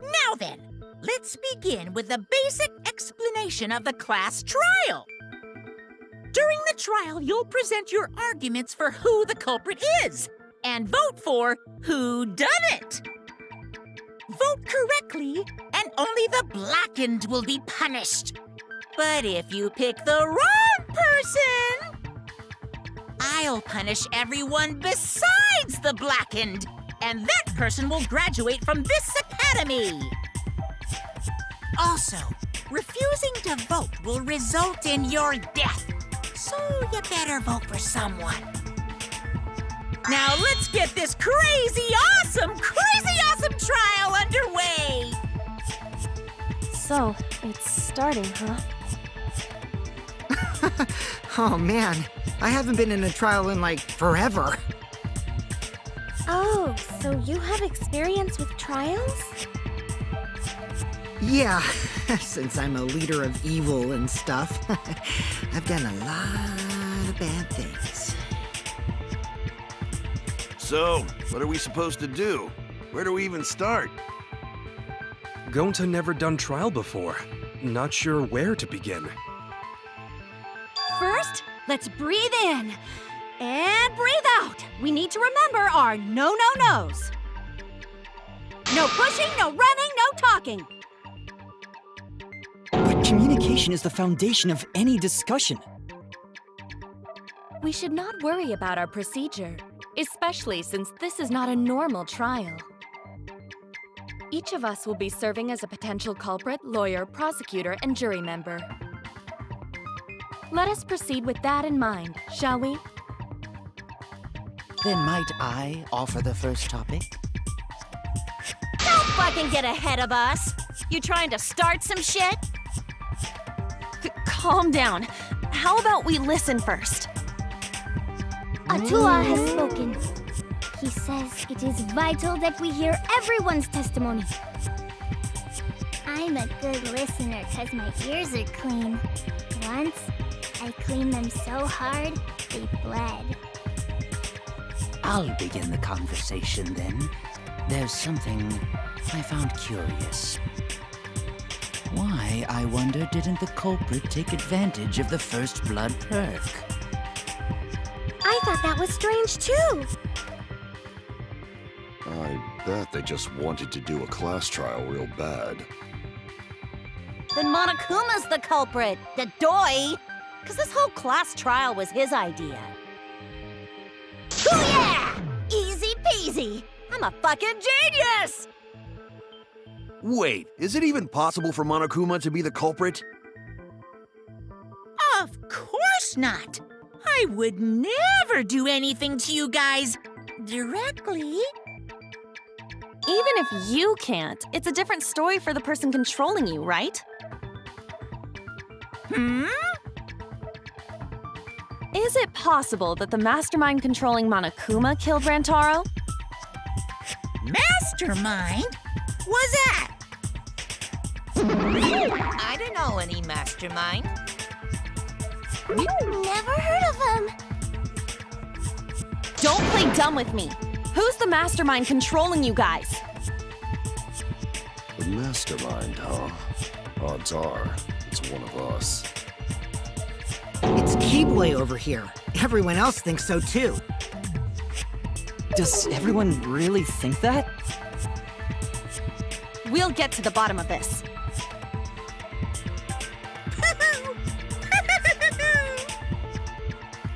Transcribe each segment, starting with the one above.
Now then, let's begin with the basic explanation of the class trial. During the trial, you'll present your arguments for who the culprit is, and vote for who done it. Vote correctly, and only the blackened will be punished. But if you pick the wrong person, I'll punish everyone besides the blackened, and that person will graduate from this academy. Also, refusing to vote will result in your death, so you better vote for someone. Now let's get this crazy awesome trial underway! So, it's starting, huh? Oh man, I haven't been in a trial in like forever. Oh, so you have experience with trials? Yeah, since I'm a leader of evil and stuff, I've done a lot of bad things. So, what are we supposed to do? Where do we even start? Gonta never done trial before. Not sure where to begin. First, let's breathe in and breathe out. We need to remember our no-no-nos. No pushing, no running, no talking. But communication is the foundation of any discussion. We should not worry about our procedure, especially since this is not a normal trial. Each of us will be serving as a potential culprit, lawyer, prosecutor, and jury member. Let us proceed with that in mind, shall we? Then might I offer the first topic? Don't fucking get ahead of us. You trying to start some shit? Calm down. How about we listen first? Atua has spoken. He says it is vital that we hear everyone's testimony. I'm a good listener because my ears are clean. Once, I cleaned them so hard, they bled. I'll begin the conversation then. There's something I found curious. Why, I wonder, didn't the culprit take advantage of the first blood perk? I thought that was strange too. I bet they just wanted to do a class trial real bad. Then Monokuma's the culprit, the doy! Because this whole class trial was his idea. Booyah! Easy peasy! I'm a fucking genius! Wait, is it even possible for Monokuma to be the culprit? Of course not! I would never do anything to you guys directly. Even if you can't, it's a different story for the person controlling you, right? Is it possible that the mastermind controlling Monokuma killed Rantaro? Mastermind? Was that? I don't know any mastermind. Never heard of him. Don't play dumb with me. Who's the mastermind controlling you guys? The mastermind, huh? Odds are, it's one of us. It's Keyblade over here. Everyone else thinks so too. Does everyone really think that? We'll get to the bottom of this.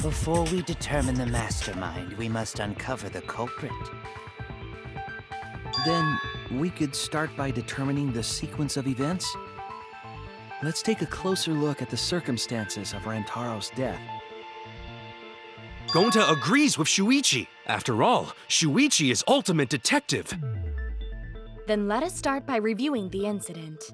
Before we determine the mastermind, we must uncover the culprit. Then we could start by determining the sequence of events. Let's take a closer look at the circumstances of Rantaro's death. Gonta agrees with Shuichi. After all, Shuichi is ultimate detective. Then let us start by reviewing the incident.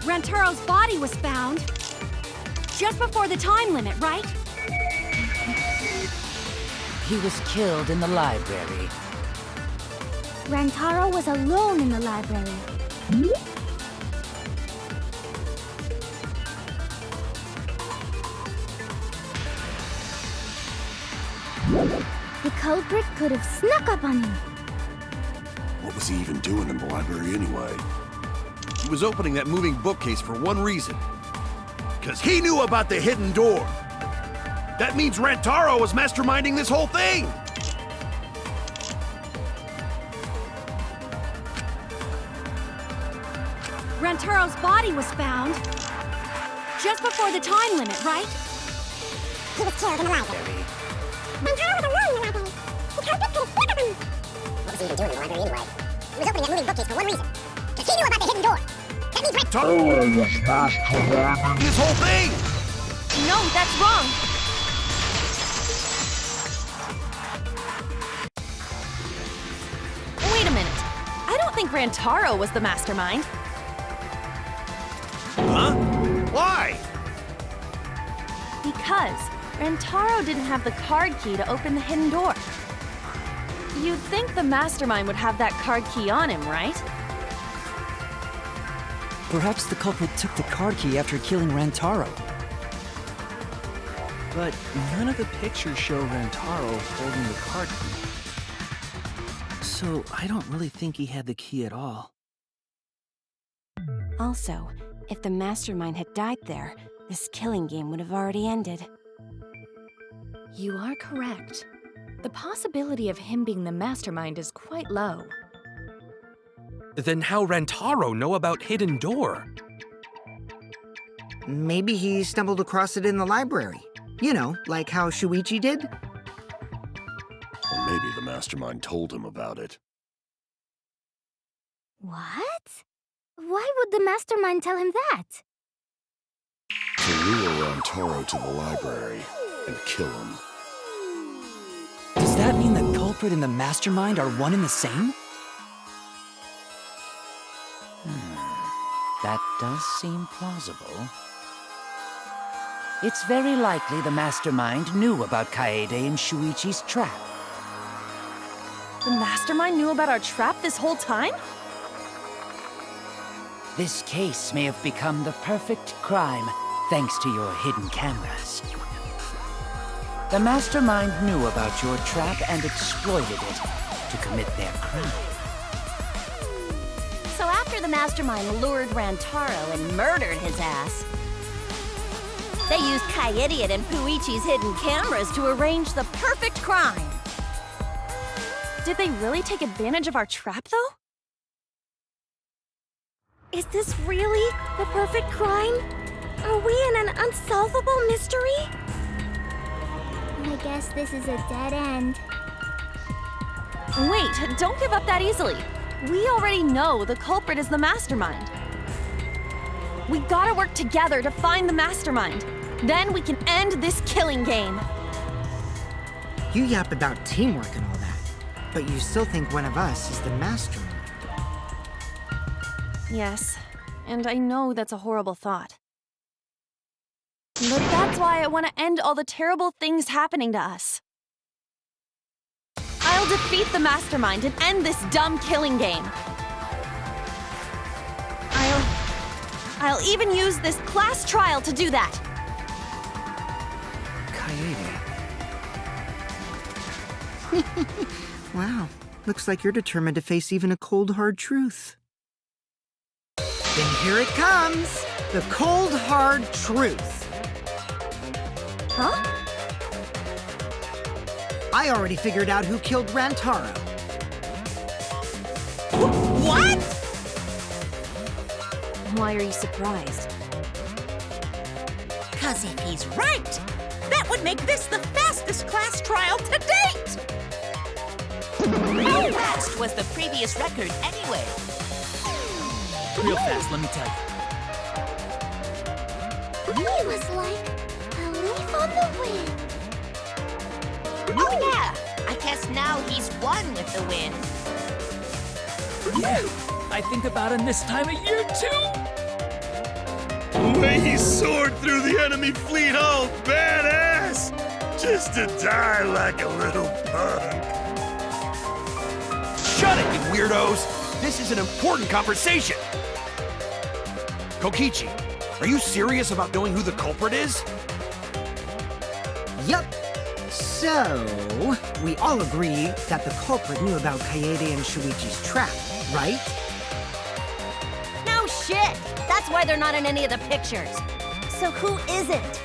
Rantaro's body was found just before the time limit, right? He was killed in the library. Rantaro was alone in the library. The culprit could have snuck up on him. What was he even doing in the library anyway? He was opening that moving bookcase for one reason. Because he knew about the hidden door. That means Rantaro was masterminding this whole thing! Rantaro's body was found just before the time limit, right? He was killed in the library. Rantaro was alone in the library. The culprit could have snuck up on him. What was he even doing in the library anyway? He was opening that moving bookcase for one reason. Because he knew about the hidden door. That means Rantaro was masterminding this whole thing! No, that's wrong. Wait a minute. I don't think Rantaro was the mastermind. Huh? Why? Because Rantaro didn't have the card key to open the hidden door. You'd think the mastermind would have that card key on him, right? Perhaps the culprit took the card key after killing Rantaro. But none of the pictures show Rantaro holding the card key. So I don't really think he had the key at all. Also, if the mastermind had died there, this killing game would have already ended. You are correct. The possibility of him being the mastermind is quite low. Then how Rantaro know about Hidden Door? Maybe he stumbled across it in the library. You know, like how Shuichi did? Or maybe the mastermind told him about it. What? Why would the mastermind tell him that? To lure Rantaro to the library and kill him. Does that mean the culprit and the mastermind are one and the same? That does seem plausible. It's very likely the mastermind knew about Kaede and Shuichi's trap. The mastermind knew about our trap this whole time? This case may have become the perfect crime thanks to your hidden cameras. The mastermind knew about your trap and exploited it to commit their crime. So after the mastermind lured Rantaro and murdered his ass, they used Kaede and Puichi's hidden cameras to arrange the perfect crime. Did they really take advantage of our trap, though? Is this really the perfect crime? Are we in an unsolvable mystery? I guess this is a dead end. Wait, don't give up that easily. We already know the culprit is the mastermind. We gotta work together to find the mastermind. Then we can end this killing game. You yap about teamwork and all that, but you still think one of us is the mastermind. Yes, and I know that's a horrible thought. But that's why I want to end all the terrible things happening to us. I'll defeat the mastermind and end this dumb killing game. I'll even use this class trial to do that. Kaede. Wow, looks like you're determined to face even a cold, hard truth. Then here it comes, the cold, hard truth. Huh? I already figured out who killed Rantaro. What? Why are you surprised? 'Cause if he's right, that would make this the fastest class trial to date! How fast was the previous record anyway? Real fast, let me tell you. He was like a leaf on the wind. Oh yeah, I guess now he's one with the wind. Yeah, I think about him this time of year too. The way he soared through the enemy fleet, all badass! Just to die like a little punk. Shut it, you weirdos! This is an important conversation! Kokichi, are you serious about knowing who the culprit is? Yup. So, we all agree that the culprit knew about Kaede and Shuichi's trap, right? No shit! That's why they're not in any of the pictures. So who is it?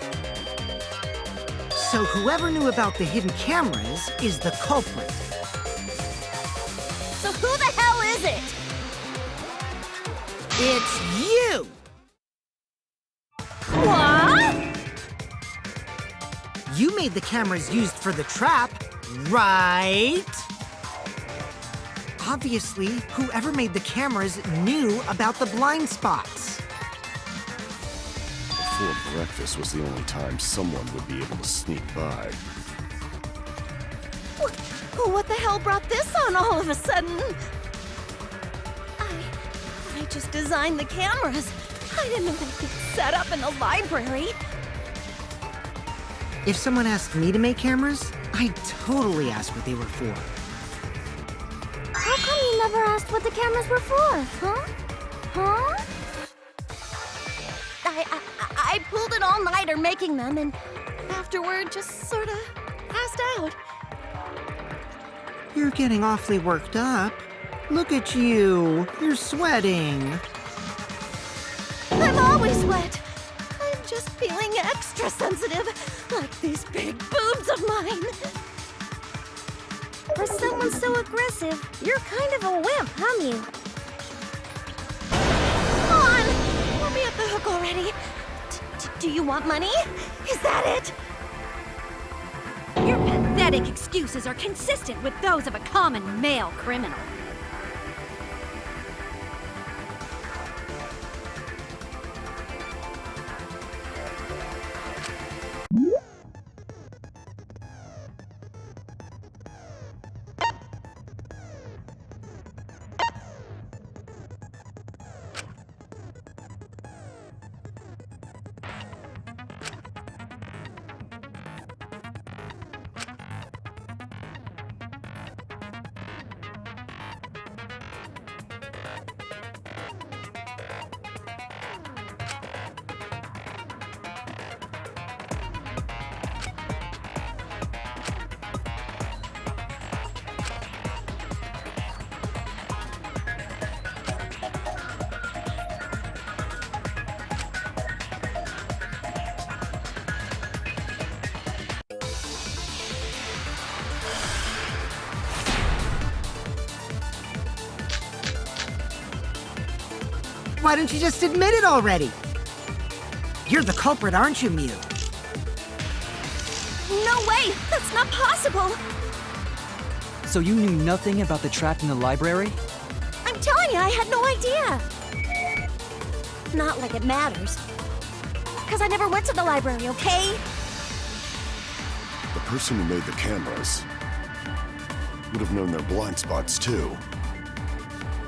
So whoever knew about the hidden cameras is the culprit. So who the hell is it? It's you! What? You made the cameras used for the trap, right? Obviously, whoever made the cameras knew about the blind spots. Before breakfast was the only time someone would be able to sneak by. What the hell brought this on all of a sudden? I just designed the cameras. I didn't know they'd get set up in the library. If someone asked me to make cameras, I'd totally ask what they were for. How come you never asked what the cameras were for, huh? Huh? I pulled an all-nighter making them, and afterward just sort of passed out. You're getting awfully worked up. Look at you. You're sweating. I'm always wet. I'm just feeling extra sensitive, like these big boobs of mine. For someone so aggressive, you're kind of a wimp, huh, Mew? Come on! Let me off the hook already. Do you want money? Is that it? Your pathetic excuses are consistent with those of a common male criminal. Why don't you just admit it already? You're the culprit, aren't you, Mew? No way! That's not possible! So you knew nothing about the trap in the library? I'm telling you, I had no idea! Not like it matters. Because I never went to the library, okay? The person who made the cameras would have known their blind spots, too.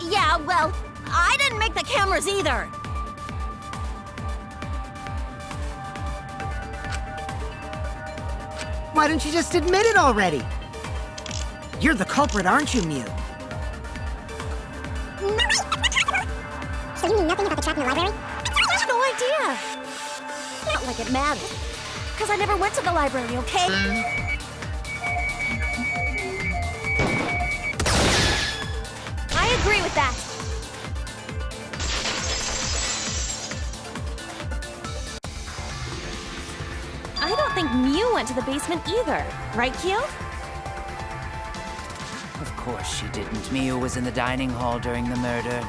Yeah, well, I didn't make the cameras either! Why don't you just admit it already? You're the culprit, aren't you, Mew? So you knew nothing about the trap in the library? I had no idea! Not like it matters. Because I never went to the library, okay? I agree with that. I don't think Mew went to the basement either. Right, Kyo? Of course she didn't. Mew was in the dining hall during the murder.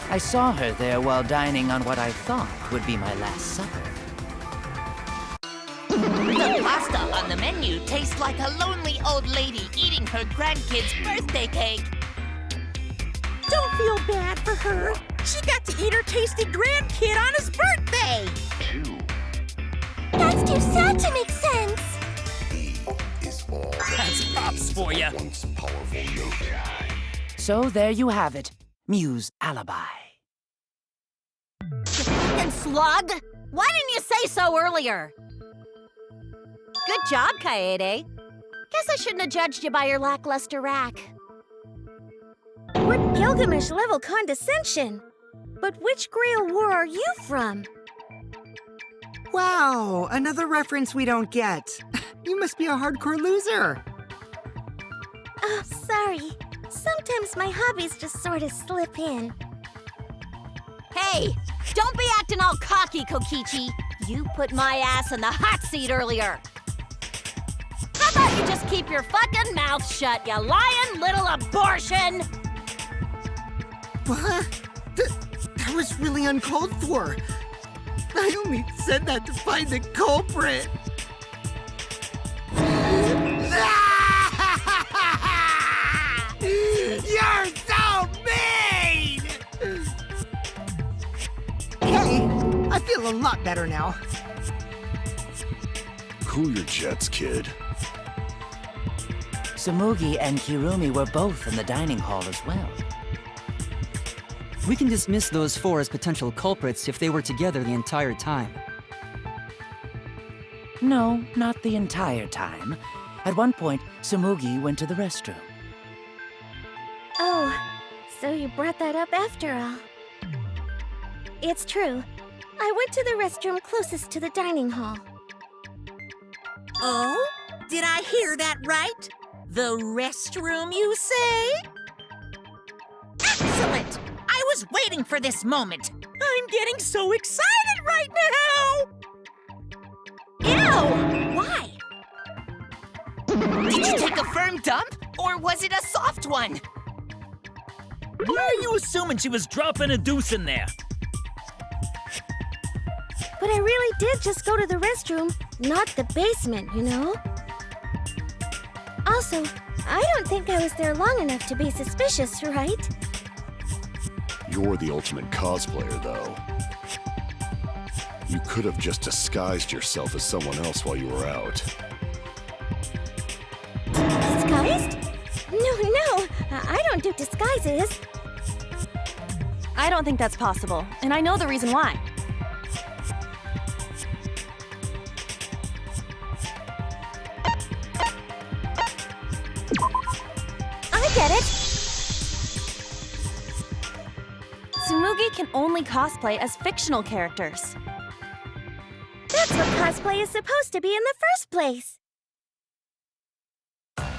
I saw her there while dining on what I thought would be my last supper. The pasta on the menu tastes like a lonely old lady eating her grandkid's birthday cake. Don't feel bad for her. She got to eat her tasty grandkid on his birthday. That's too sad to make sense. That's props for you. So there you have it. Mew's alibi. stubborn slug! Why didn't you say so earlier? Good job, Kaede. Guess I shouldn't have judged you by your lackluster rack. What Gilgamesh-level condescension? But which Grail War are you from? Wow, another reference we don't get. You must be a hardcore loser. Oh, sorry. Sometimes my hobbies just sort of slip in. Hey, don't be acting all cocky, Kokichi. You put my ass in the hot seat earlier. How about you just keep your fucking mouth shut, you lying little abortion? What? That was really uncalled for. I only said that to find the culprit. You're so mean! Hey, I feel a lot better now. Cool your jets, kid. Tsumugi and Kirumi were both in the dining hall as well. We can dismiss those four as potential culprits if they were together the entire time. No, not the entire time. At one point, Tsumugi went to the restroom. Oh, so you brought that up after all. It's true. I went to the restroom closest to the dining hall. Oh? Did I hear that right? The restroom, you say? Excellent! I was waiting for this moment. I'm getting so excited right now! Ew! Why? Did you take a firm dump, or was it a soft one? Why are you assuming she was dropping a deuce in there? But I really did just go to the restroom, not the basement, you know? Also, I don't think I was there long enough to be suspicious, right? You're the ultimate cosplayer, though. You could have just disguised yourself as someone else while you were out. Disguised? No, I don't do disguises. I don't think that's possible, and I know the reason why. I get it. Tsumugi can only cosplay as fictional characters. That's what cosplay is supposed to be in the first place.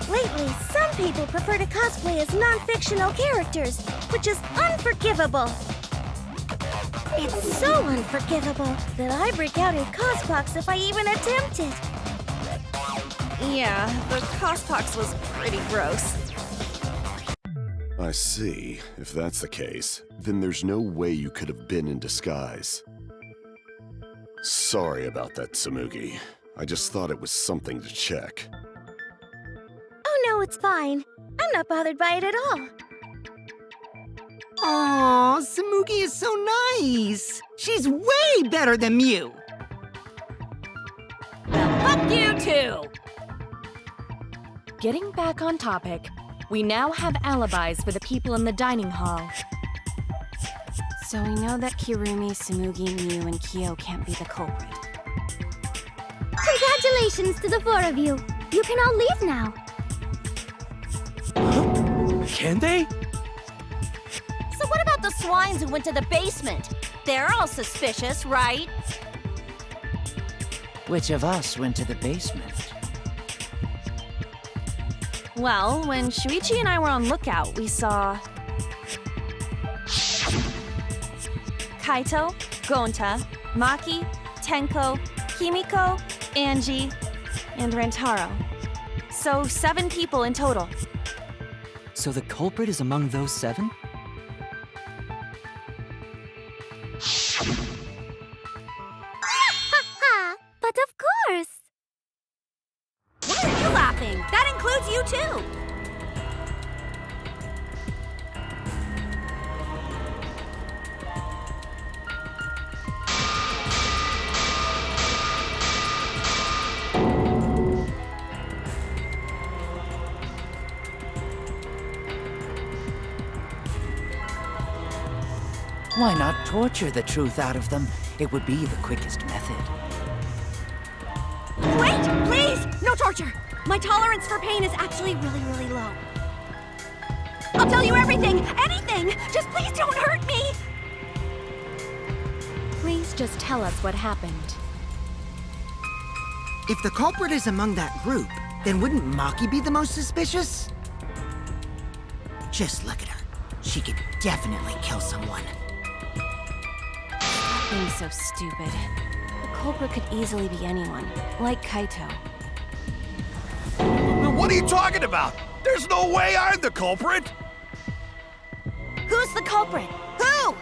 Lately, some people prefer to cosplay as non-fictional characters, which is unforgivable. It's so unforgivable that I break out in cospox if I even attempt it. Yeah, the cospox was pretty gross. I see. If that's the case, then there's no way you could have been in disguise. Sorry about that, Tsumugi. I just thought it was something to check. Oh no, it's fine. I'm not bothered by it at all. Aw, Tsumugi is so nice. She's way better than Mew. Well, fuck you too! Getting back on topic, we now have alibis for the people in the dining hall. So we know that Kirumi, Tsumugi, Mew, and Kyo can't be the culprit. Congratulations to the four of you. You can all leave now. Can they? So what about the swines who went to the basement? They're all suspicious, right? Which of us went to the basement? Well, when Shuichi and I were on lookout, we saw Kaito, Gonta, Maki, Tenko, Himiko, Angie, and Rantaro. So 7 people in total. So the culprit is among those 7? But of course. Why are you laughing? That includes you too! Why not torture the truth out of them It would be the quickest method. Wait! Please! No torture! My tolerance for pain is actually really, really low. I'll tell you everything! Anything! Just please don't hurt me! Please just tell us what happened. If the culprit is among that group, then wouldn't Maki be the most suspicious? Just look at her. She could definitely kill someone. Stop being so stupid. The culprit could easily be anyone, like Kaito. What are you talking about? There's no way I'm the culprit! Who's the culprit? Who?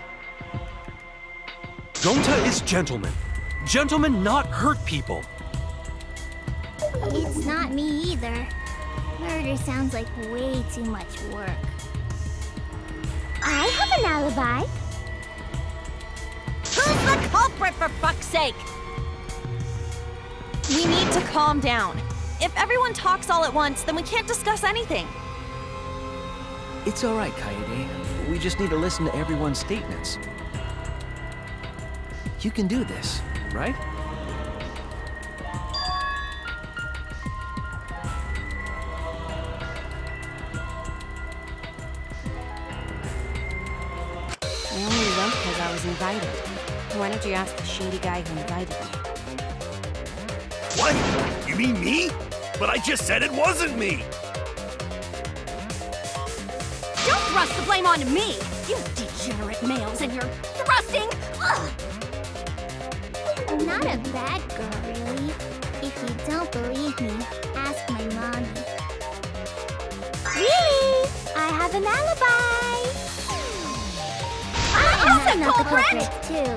Gonta is gentleman. Gentlemen not hurt people. It's not me either. Murder sounds like way too much work. I have an alibi. Who's the culprit, for fuck's sake? We need to calm down. If everyone talks all at once, then we can't discuss anything. It's all right, Kaede. We just need to listen to everyone's statements. You can do this, right? I only went because I was invited. Why don't you ask the shady guy who invited me? What? You mean me? But I just said it wasn't me! Don't thrust the blame on me! You degenerate males and your thrusting! Ugh. I'm not a bad girl, really. If you don't believe me, ask my mommy. Really? I have an alibi! I'm not the culprit too.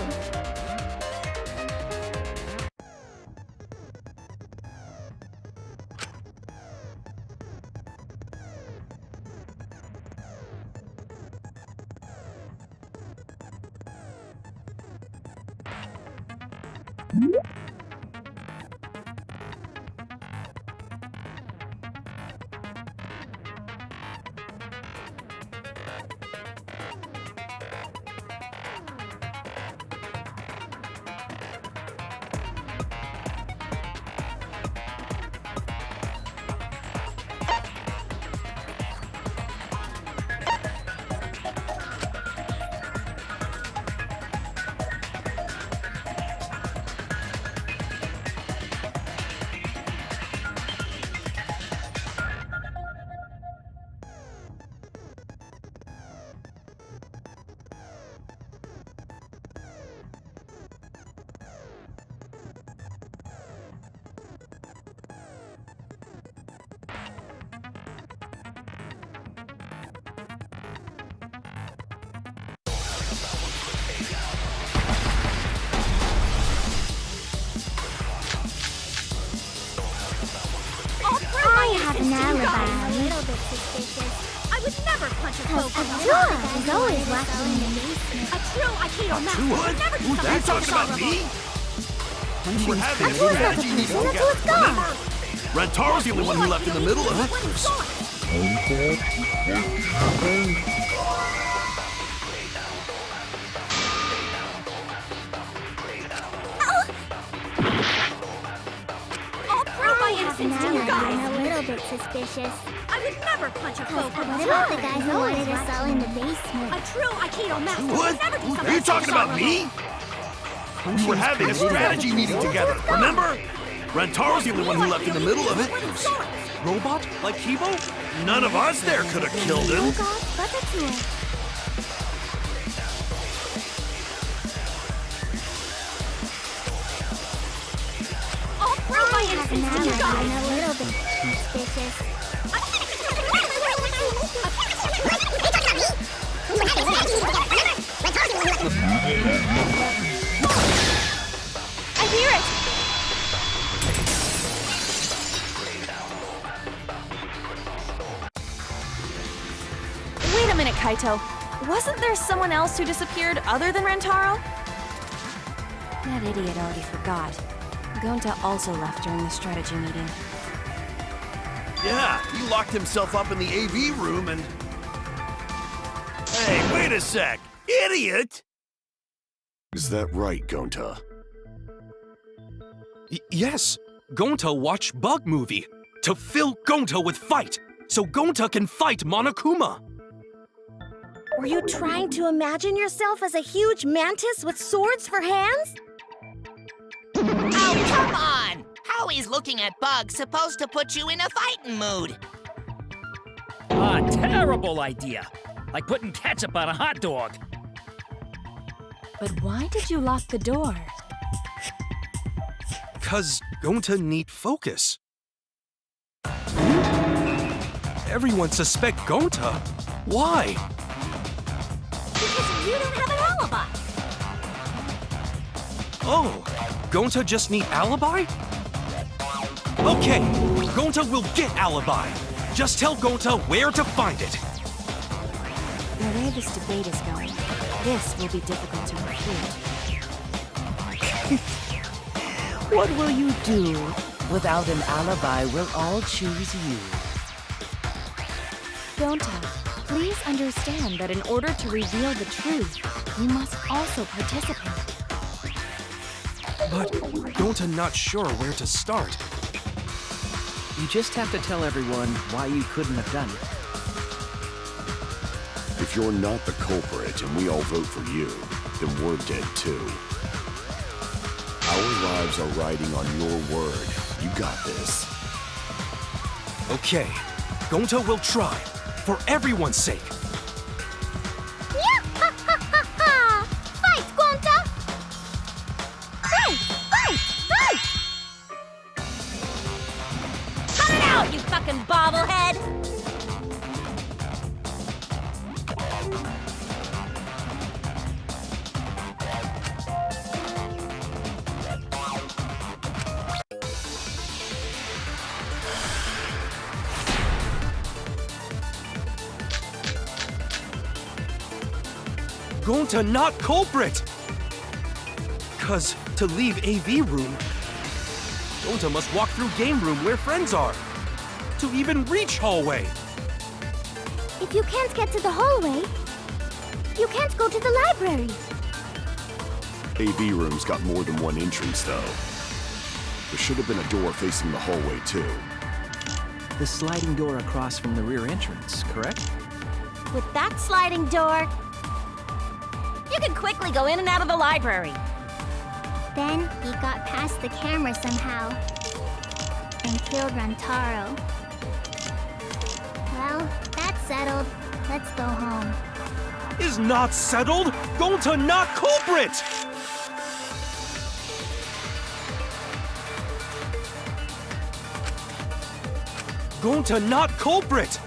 An alibi. A little bit suspicious. I would never punch a cloak. Abdullah is always watching in the basement. A true Aikido master would never do Who's that something talking so about me? dishonorable. We're having a Abdullah's not the strategy meeting person, together, that's what's gone. remember? Rantaro's the only one who left in the middle of it. I'll prove my innocence to you guys. A little bit suspicious. I would never punch a cloak. What about the guy who wanted us all in the basement? A true Aikido master What? would never do something Are you so talking about me? We're having a strategy meeting together, remember? Rantaro's the only one who left in the middle of it. Robot? Like Kibo? None of us there could have killed him. Oh God, what a tool. I'll prove my innocence to you A guys. little bit suspicious. I hear it! Wait a minute, Kaito. Wasn't there someone else who disappeared other than Rantaro? That idiot already forgot. Gonta also left during the strategy meeting. Yeah, he locked himself up in the AV room and... Hey, wait a sec! Idiot! Is that right, Gonta? Yes, Gonta watched Bug Movie to fill Gonta with fight, so Gonta can fight Monokuma. Were you trying to imagine yourself as a huge mantis with swords for hands? Oh, come on! How is looking at bugs supposed to put you in a fighting mood? Ah, terrible idea. Like putting ketchup on a hot dog. But why did you lock the door? 'Cause Gonta need focus. Everyone suspect Gonta. Why? Because you don't have an alibi. Oh, Gonta just need alibi? Okay, Gonta will get alibi. Just tell Gonta where to find it. The way this debate is going, this will be difficult to refute. What will you do? Without an alibi, we'll all choose you. Gonta, please understand that in order to reveal the truth, you must also participate. But Gonta not sure where to start. You just have to tell everyone why you couldn't have done it. If you're not the culprit and we all vote for you, then we're dead too. Our lives are riding on your word. You got this. Okay, Gonta will try, for everyone's sake. Fight, Gonta! Fight! Fight! Fight! Cut it out, you fucking bobblehead! Gonta not culprit! 'Cause to leave AV room, Gonta must walk through game room where friends are. To even reach hallway. If you can't get to the hallway, you can't go to the library. AV room's got more than one entrance, though. There should have been a door facing the hallway, too. The sliding door across from the rear entrance, correct? With that sliding door, you can quickly go in and out of the library. Then he got past the camera somehow and killed Rantaro. Well, that's settled. Let's go home. Is not settled? Gonta not culprit! Gonta not culprit!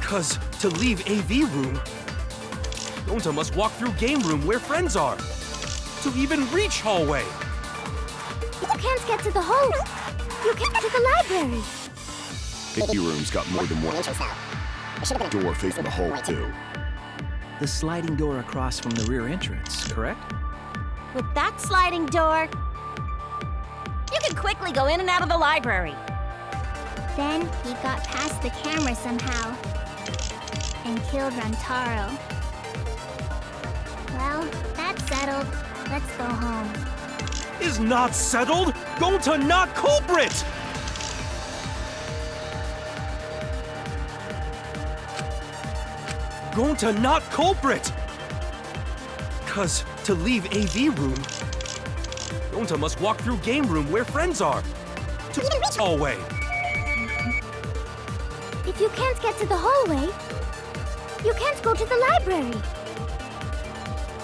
'Cause to leave AV room, Gonta must walk through game room where friends are. To even reach hallway. You can't get to the hallway. You can't get to the library. AV room's got more than one entrance, though. There should have been a door facing the hallway, too. The sliding door across from the rear entrance, correct? With that sliding door, you can quickly go in and out of the library. Then he got past the camera somehow and killed Rantaro. Well, that's settled. Let's go home. Is not settled? Gonta not culprit! Gonta not culprit! 'Cause to leave AV room, Gonta must walk through game room where friends are. To reach hallway. If you can't get to the hallway, you can't go to the library.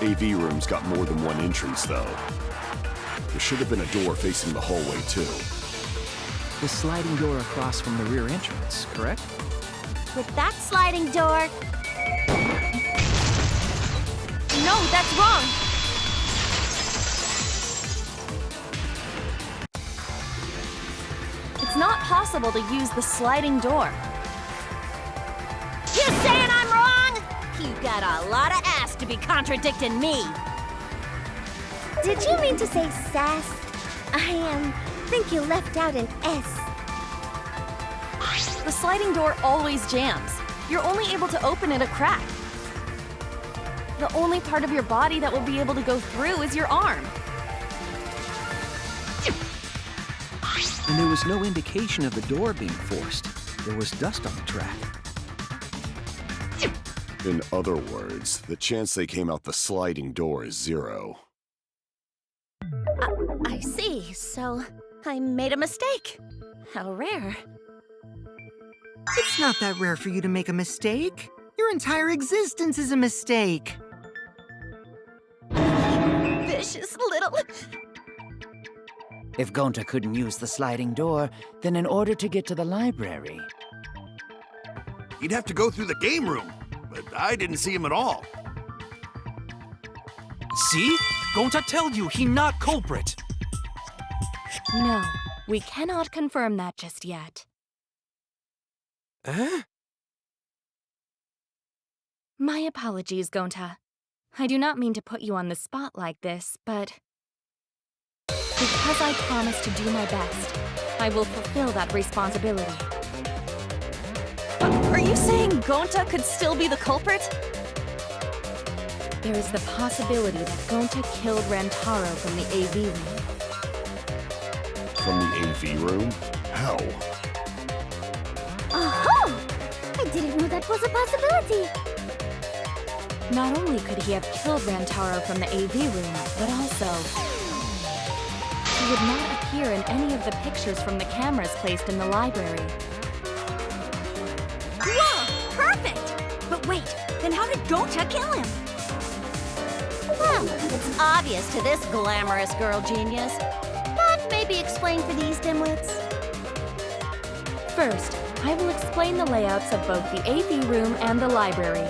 AV room's got more than one entrance, though. There should have been a door facing the hallway, too. The sliding door across from the rear entrance, correct? With that sliding door... No, that's wrong! It's not possible to use the sliding door. You saying I'm wrong? You got a lot of ass to be contradicting me. Did you mean to say sass? I think you left out an S. The sliding door always jams. You're only able to open it a crack. The only part of your body that will be able to go through is your arm. And there was no indication of the door being forced. There was dust on the track. In other words, the chance they came out the sliding door is 0. I see. So, I made a mistake. How rare. It's not that rare for you to make a mistake. Your entire existence is a mistake. Vicious little... If Gonta couldn't use the sliding door, then in order to get to the library... He'd have to go through the game room, but I didn't see him at all. See? Gonta tell you he not culprit. No, we cannot confirm that just yet. Eh? My apologies, Gonta. I do not mean to put you on the spot like this, but... because I promised to do my best, I will fulfill that responsibility. Are you saying Gonta could still be the culprit? There is the possibility that Gonta killed Rantaro from the AV room. From the AV room? How? Aha! I didn't know that was a possibility. Not only could he have killed Rantaro from the AV room, but also... he would not appear in any of the pictures from the cameras placed in the library. Whoa! Perfect! But wait, then how did Gonta kill him? Well, it's obvious to this glamorous girl genius. But maybe explain for these dimwits. First, I will explain the layouts of both the AV room and the library.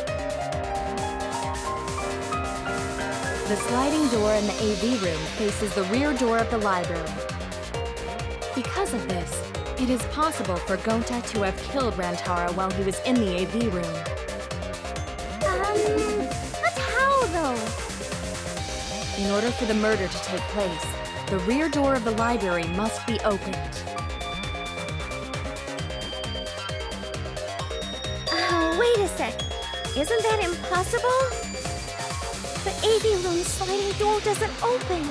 The sliding door in the AV room faces the rear door of the library. Because of this, it is possible for Gonta to have killed Rantaro while he was in the AV room. But how though? In order for the murder to take place, the rear door of the library must be opened. Wait a sec. Isn't that impossible? The AV room sliding door doesn't open,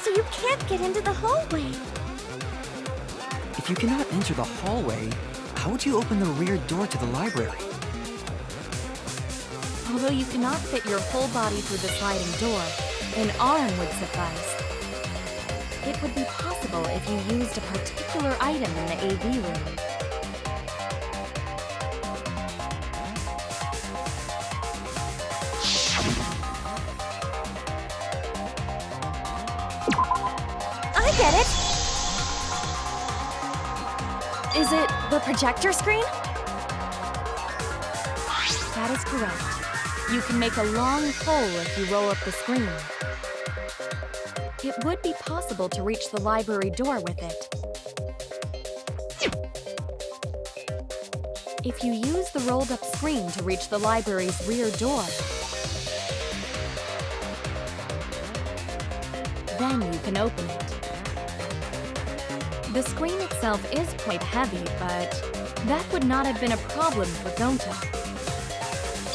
so you can't get into the hallway. If you cannot enter the hallway, how would you open the rear door to the library? Although you cannot fit your whole body through the sliding door, an arm would suffice. It would be possible if you used a particular item in the AV room. I get it! Is it the projector screen? That is correct. You can make a long hole if you roll up the screen. It would be possible to reach the library door with it. If you use the rolled up screen to reach the library's rear door, then you can open it. The screen itself is quite heavy, but that would not have been a problem for Gonta.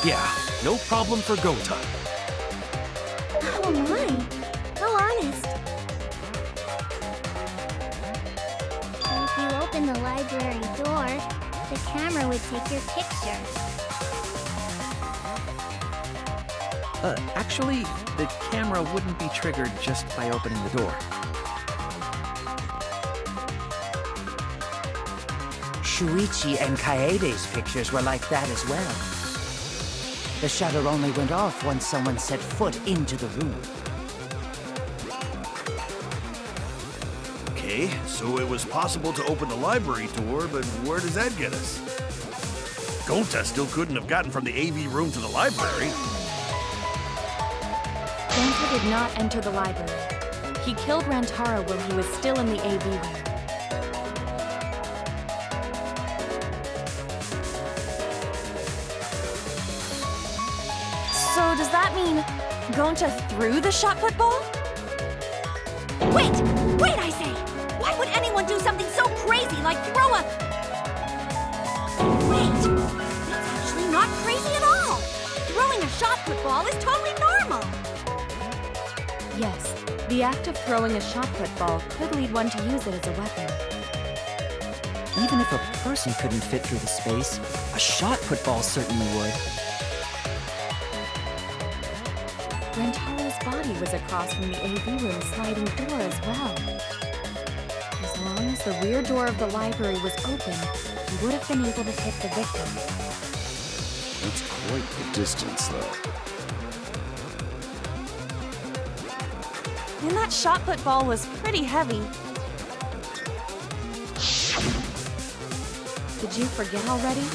Yeah, no problem for Gonta. Oh my, how honest. If you open the library door, the camera would take your picture. Actually, the camera wouldn't be triggered just by opening the door. Shuichi and Kaede's pictures were like that as well. The shutter only went off once someone set foot into the room. Okay, so it was possible to open the library door, but where does that get us? Gonta still couldn't have gotten from the AV room to the library. Gonta did not enter the library. He killed Rantaro while he was still in the AV room. So does that mean Gonta threw the shot put ball? Wait! Wait, I say! Why would anyone do something so crazy like throw a... Wait! That's actually not crazy at all! Throwing a shot put football is totally normal. Yes, the act of throwing a shot put ball could lead one to use it as a weapon. Even if a person couldn't fit through the space, a shot put ball certainly would. Rentaro's body was across from the AV room sliding door as well. As long as the rear door of the library was open, he would have been able to hit the victim. That's quite the distance, though. And that shot put ball was pretty heavy. Did you forget already?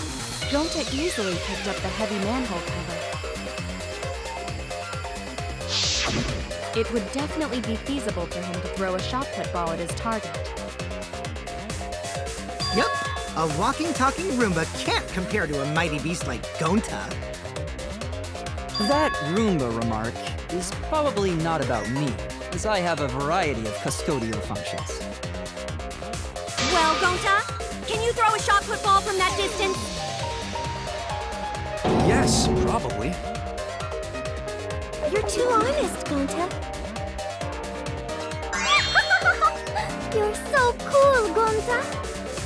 Gonta easily picked up the heavy manhole cover. It would definitely be feasible for him to throw a shot put ball at his target. Yep, a walking, talking Roomba can't compare to a mighty beast like Gonta. That Roomba remark is probably not about me, as I have a variety of custodial functions. Well, Gonta, can you throw a shot put ball from that distance? Yes, probably. You're too honest, Gonta. You're so cool, Gonta.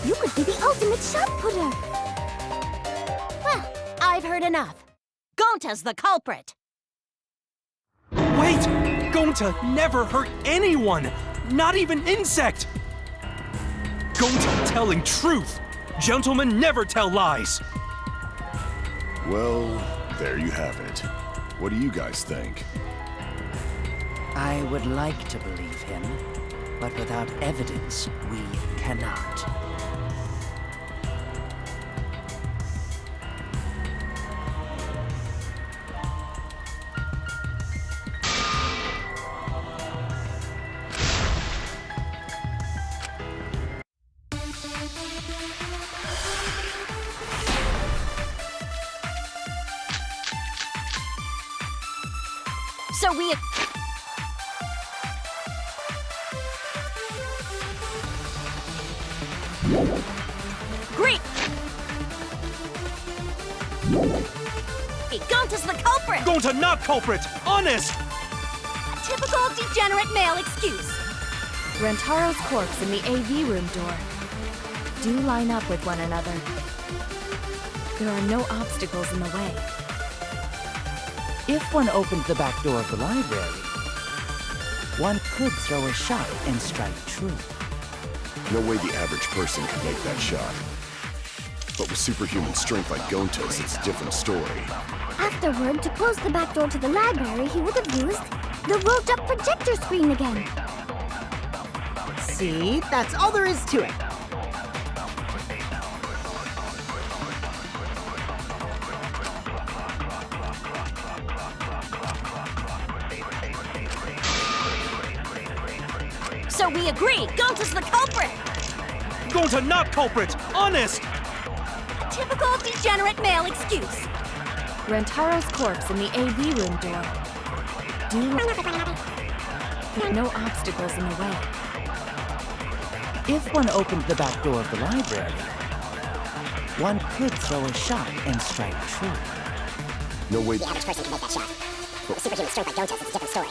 You could be the ultimate shot putter. Well, I've heard enough. Gonta's the culprit. Wait! Gonta never hurt anyone! Not even Insect! Gonta telling truth! Gentlemen never tell lies! Well, there you have it. What do you guys think? I would like to believe him, but without evidence, we cannot. So we... Great! Hey, Gonta's the culprit! Gonta not culprit! Honest! A typical degenerate male excuse. Rentaro's corpse and the AV room door do line up with one another. There are no obstacles in the way. If one opened the back door of the library, one could throw a shot and strike true. No way the average person could make that shot. But with superhuman strength like Gonta's, it's a different story. Afterward, to close the back door to the library, he would have used the rolled-up projector screen again. See, that's all there is to it. So we agree, Gonta's the culprit! Gonta not culprit! Honest! A typical degenerate male excuse. Rentaro's corpse and the AV room door do line up with one another. No obstacles in the way. If one opened the back door of the library, one could throw a shot and strike true. No way the average person can make that shot. But with superhuman strength like Gonta's, it's a different story.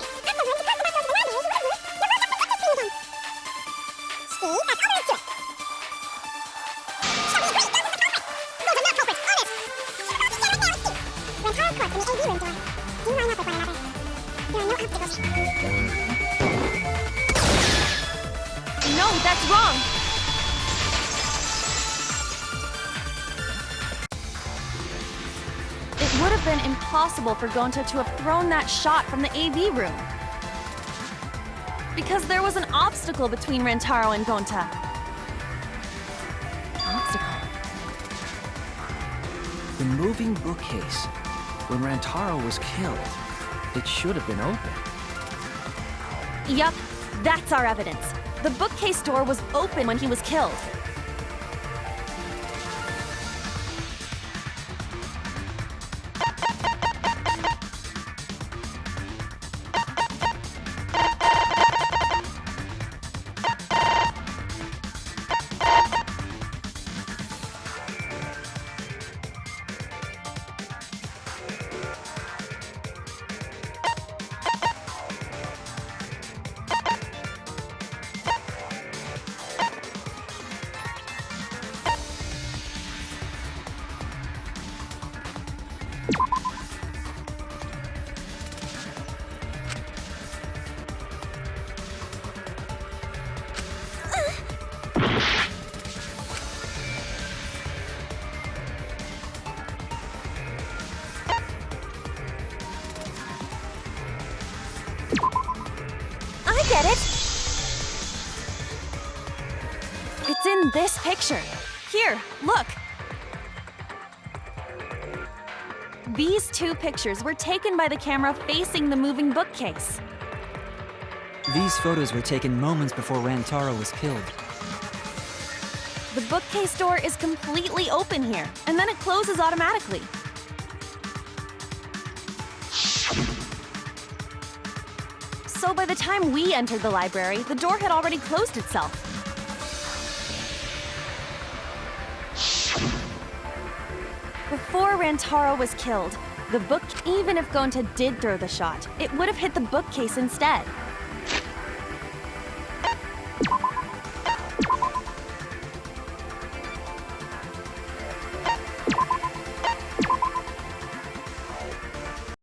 No, that's wrong! It would have been impossible for Gonta to have thrown that shot from the AV room. Because there was an obstacle between Rentaro and Gonta. Obstacle? The moving bookcase. When Rantaro was killed, it should have been open. Yup, that's our evidence. The bookcase door was open when he was killed. I get it! It's in this picture. Here, look. These two pictures were taken by the camera facing the moving bookcase. These photos were taken moments before Rantaro was killed. The bookcase door is completely open here, and then it closes automatically. So by the time we entered the library, the door had already closed itself. Before Rantaro was killed, the book, even if Gonta did throw the shot, it would have hit the bookcase instead.